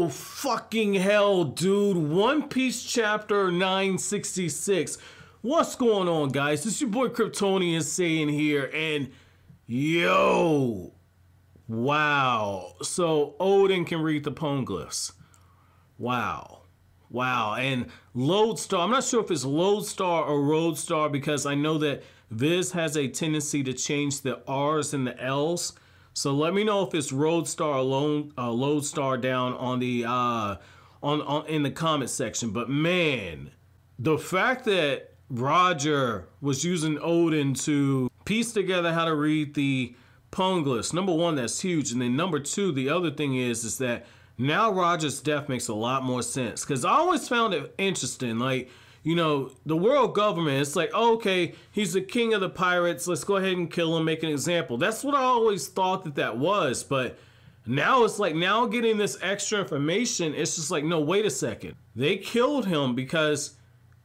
Oh, fucking hell, dude. One Piece chapter 966. What's going on, guys? This is your boy Kryptonian saying here, and yo, wow. So Oden can read the Poneglyphs. Wow. Wow. And Lodestar, I'm not sure if it's Lodestar or Roadstar, because I know that Viz has a tendency to change the R's and the L's. So let me know if it's Roadstar or Lodestar down on the in the comment section. But man, the fact that Roger was using Oden to piece together how to read the Poneglyphs, number one, that's huge. And then number two, the other thing is that now Roger's death makes a lot more sense. Because I always found it interesting, like, you know, the world government, it's like, oh, okay, he's the king of the pirates. Let's go ahead and kill him, make an example. That's what I always thought that was. But now it's like, now getting this extra information, it's just like, no, wait a second. They killed him because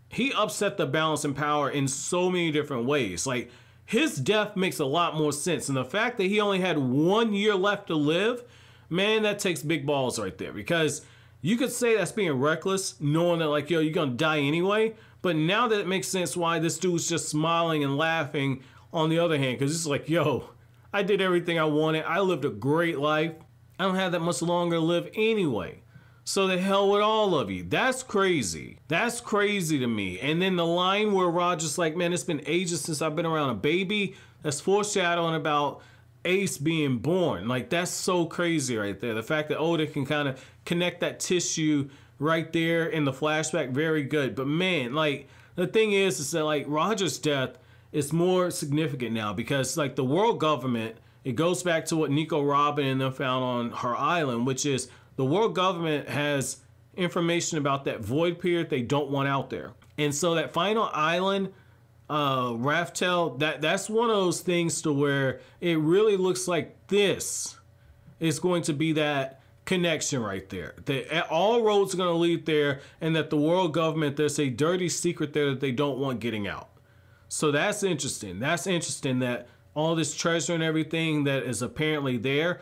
he upset the balance in power in so many different ways. Like, his death makes a lot more sense. And the fact that he only had 1 year left to live, man, that takes big balls right there. Because you could say that's being reckless, knowing that, like, yo, you're gonna die anyway. But now that it makes sense why this dude's just smiling and laughing on the other hand, because it's like, yo, I did everything I wanted. I lived a great life. I don't have that much longer to live anyway. So the hell with all of you. That's crazy. That's crazy to me. And then the line where Roger's like, man, it's been ages since I've been around a baby. That's foreshadowing about Ace being born. Like, that's so crazy right there. The fact that Oden can kind of connect that tissue right there in the flashback, very good. But man, like, the thing is that, like, Roger's death is more significant now because, like, the world government, it goes back to what Nico Robin and them found on her island, which is the world government has information about that Voidbeard they don't want out there. And so that final island, Raftel, that's one of those things to where it really looks like this is going to be that connection right there. That all roads are going to lead there, and that the world government, there's a dirty secret there that they don't want getting out. So that's interesting. That's interesting that all this treasure and everything that is apparently there.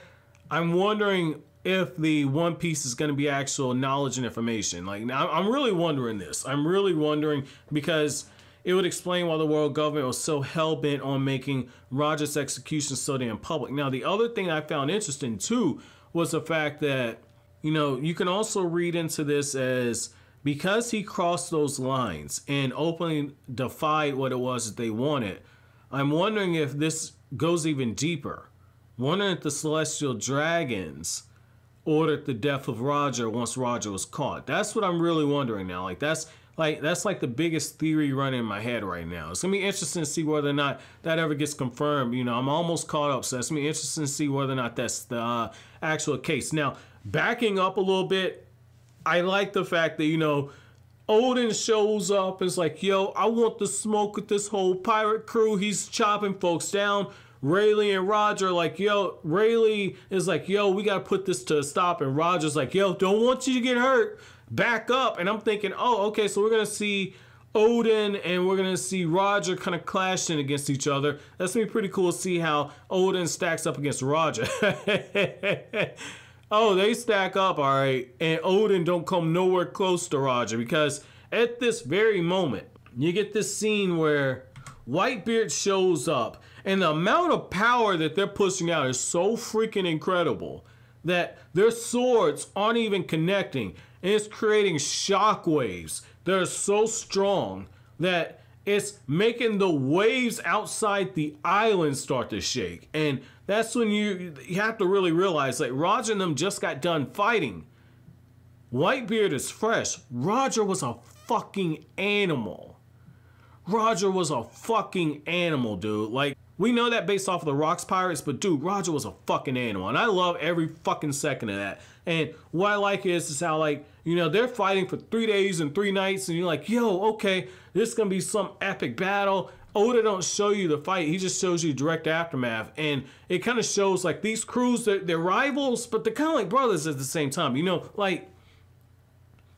I'm wondering if the One Piece is going to be actual knowledge and information. Like, now I'm really wondering this. I'm really wondering because it would explain why the world government was so hell-bent on making Roger's execution so damn public. Now, the other thing I found interesting, too, was the fact that, you know, you can also read into this as because he crossed those lines and openly defied what it was that they wanted, I'm wondering if this goes even deeper. Wondering if the Celestial Dragons ordered the death of Roger once Roger was caught. That's what I'm really wondering now. Like, that's like the biggest theory running in my head right now. It's gonna be interesting to see whether or not that ever gets confirmed. You know, I'm almost caught up, so it's gonna be interesting to see whether or not that's the actual case. Now, backing up a little bit, I like the fact that, you know, Oden shows up and is like, yo, I want the smoke with this whole pirate crew. He's chopping folks down. Rayleigh and Roger are like, yo, Rayleigh is like, yo, we gotta put this to a stop. And Roger's like, yo, don't want you to get hurt. Back up. And I'm thinking, oh, okay, so we're gonna see Oden and we're gonna see Roger kind of clashing against each other. That's gonna be pretty cool to see how Oden stacks up against Roger. Oh, they stack up, all right, and Oden don't come nowhere close to Roger, because at this very moment, you get this scene where Whitebeard shows up, and the amount of power that they're pushing out is so freaking incredible that their swords aren't even connecting, and it's creating shockwaves that are so strong that it's making the waves outside the island start to shake. And that's when you have to really realize, like, Roger and them just got done fighting. Whitebeard is fresh. Roger was a fucking animal. Roger was a fucking animal, dude. Like, we know that based off of the Rocks Pirates, but dude, Roger was a fucking animal. And I love every fucking second of that. And what I like is how, like, you know, they're fighting for 3 days and 3 nights, and you're like, yo, okay, this is gonna be some epic battle. Oda don't show you the fight, he just shows you direct aftermath. And it kind of shows, like, these crews, they're rivals, but they're kind of like brothers at the same time. You know, like,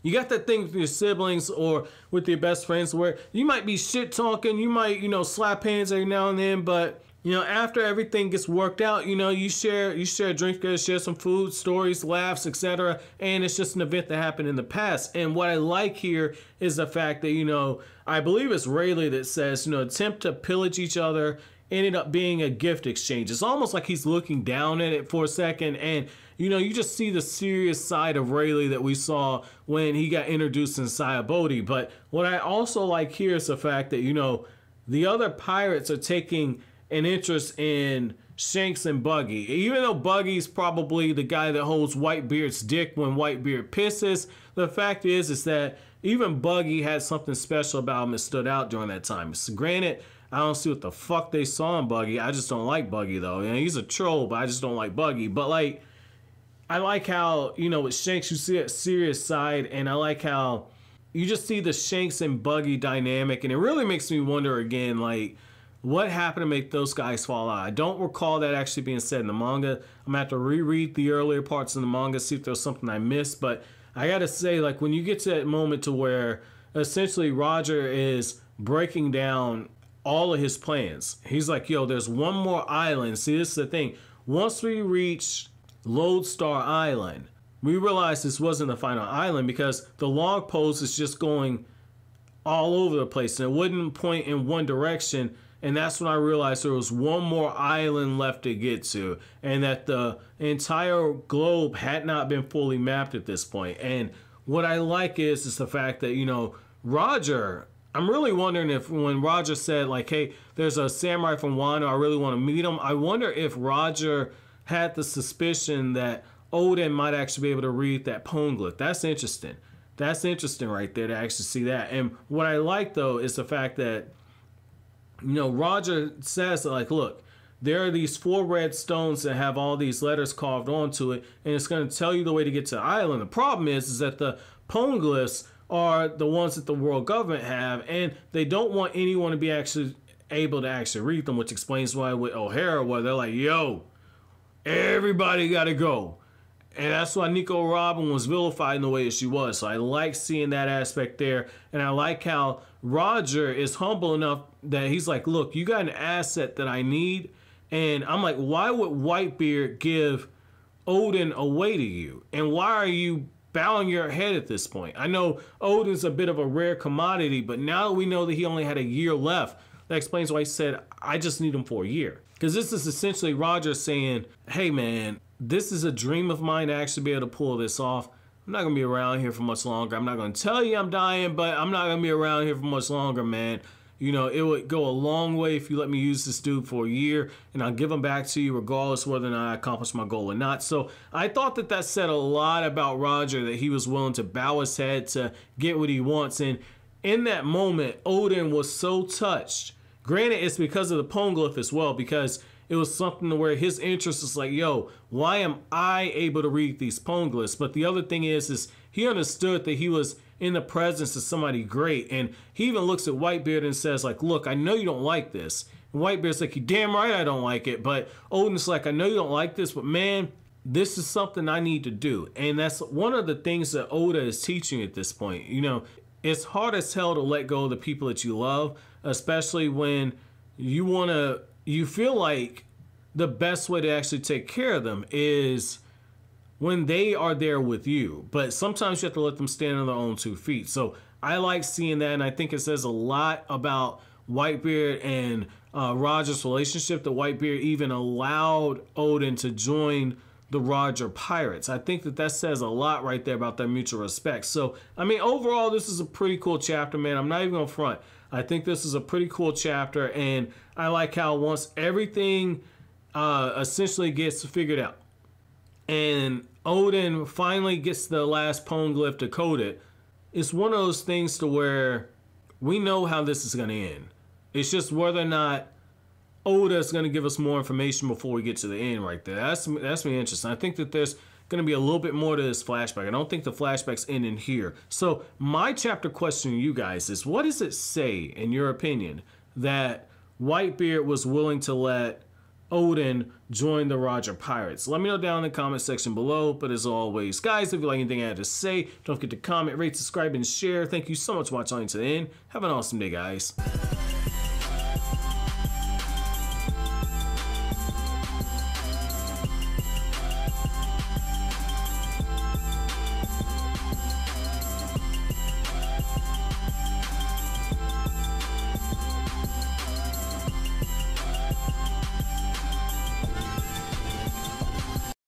you got that thing with your siblings or with your best friends where you might be shit talking, you might, you know, slap hands every now and then, but You know, after everything gets worked out, you know, you share a drink together, share some food, stories, laughs, etc. And it's just an event that happened in the past. And what I like here is the fact that, you know, I believe it's Rayleigh that says, you know, attempt to pillage each other ended up being a gift exchange. It's almost like he's looking down at it for a second, and you know, you just see the serious side of Rayleigh that we saw when he got introduced in Sayabodi. But what I also like here is the fact that, you know, the other pirates are taking an interest in Shanks and Buggy. Even though Buggy's probably the guy that holds Whitebeard's dick when Whitebeard pisses, the fact is that even Buggy had something special about him that stood out during that time. So granted, I don't see what the fuck they saw in Buggy. I just don't like Buggy though. You know, he's a troll, but I just don't like Buggy. But like, I like how, you know, with Shanks you see that serious side, and I like how you just see the Shanks and Buggy dynamic, and it really makes me wonder again, like, what happened to make those guys fall out? I don't recall that actually being said in the manga. I'm gonna have to reread the earlier parts of the manga, see if there's something I missed. But I gotta say, like, when you get to that moment to where essentially Roger is breaking down all of his plans, he's like, yo, there's one more island. See, this is the thing. Once we reach Lodestar Island, we realized this wasn't the final island because the log post is just going all over the place and it wouldn't point in one direction. And that's when I realized there was one more island left to get to, and that the entire globe had not been fully mapped at this point. And what I like is the fact that, you know, Roger, I'm really wondering if when Roger said, like, hey, there's a samurai from Wano, I really want to meet him, I wonder if Roger had the suspicion that Oden might actually be able to read that poneglyph. That's interesting. That's interesting right there to actually see that. And what I like, though, is the fact that, you know, Roger says, like, look, there are these 4 red stones that have all these letters carved onto it, and it's going to tell you the way to get to the island. The problem is that the poneglyphs are the ones that the world government have, and they don't want anyone to be actually able to actually read them, which explains why with O'Hara, where they're like, yo, everybody got to go. And that's why Nico Robin was vilified in the way that she was. So I like seeing that aspect there. And I like how Roger is humble enough that he's like, look, you got an asset that I need. And I'm like, why would Whitebeard give Oden away to you? And why are you bowing your head at this point? I know Oden's a bit of a rare commodity, but now that we know that he only had a year left, that explains why he said, I just need him for a year. Because this is essentially Roger saying, hey man, this is a dream of mine to actually be able to pull this off. I'm not going to be around here for much longer. I'm not going to tell you I'm dying, but I'm not going to be around here for much longer, man. You know, it would go a long way if you let me use this dude for a year, and I'll give him back to you regardless whether or not I accomplish my goal or not. So I thought that that said a lot about Roger, that he was willing to bow his head to get what he wants. And in that moment, Oden was so touched. Granted, it's because of the poneglyph as well, because it was something to where his interest is like, yo, why am I able to read these poneglyphs? But the other thing is he understood that he was in the presence of somebody great. And he even looks at Whitebeard and says, like, look, I know you don't like this. And Whitebeard's like, you damn right I don't like it. But Oden's like, I know you don't like this, but man, this is something I need to do. And that's one of the things that Oda is teaching at this point. You know, it's hard as hell to let go of the people that you love, especially when you feel like the best way to actually take care of them is when they are there with you. But sometimes you have to let them stand on their own 2 feet. So I like seeing that, and I think it says a lot about Whitebeard and Roger's relationship that Whitebeard even allowed Oden to join the Roger Pirates. I think that says a lot right there about their mutual respect. So, I mean, overall, this is a pretty cool chapter, man. I'm not even gonna front. I think this is a pretty cool chapter, and I like how once everything essentially gets figured out, and Oden finally gets the last poneglyph decoded, it's one of those things to where we know how this is going to end. It's just whether or not Oda is going to give us more information before we get to the end right there. That's me interesting. I think that there's going to be a little bit more to this flashback. I don't think the flashback's ending here. So my chapter question to you guys is, what does it say, in your opinion, that Whitebeard was willing to let Oden join the Roger Pirates? Let me know down in the comment section below. But as always, guys, if you like anything I had to say, don't forget to comment, rate, subscribe, and share. Thank you so much for watching to the end. Have an awesome day, guys.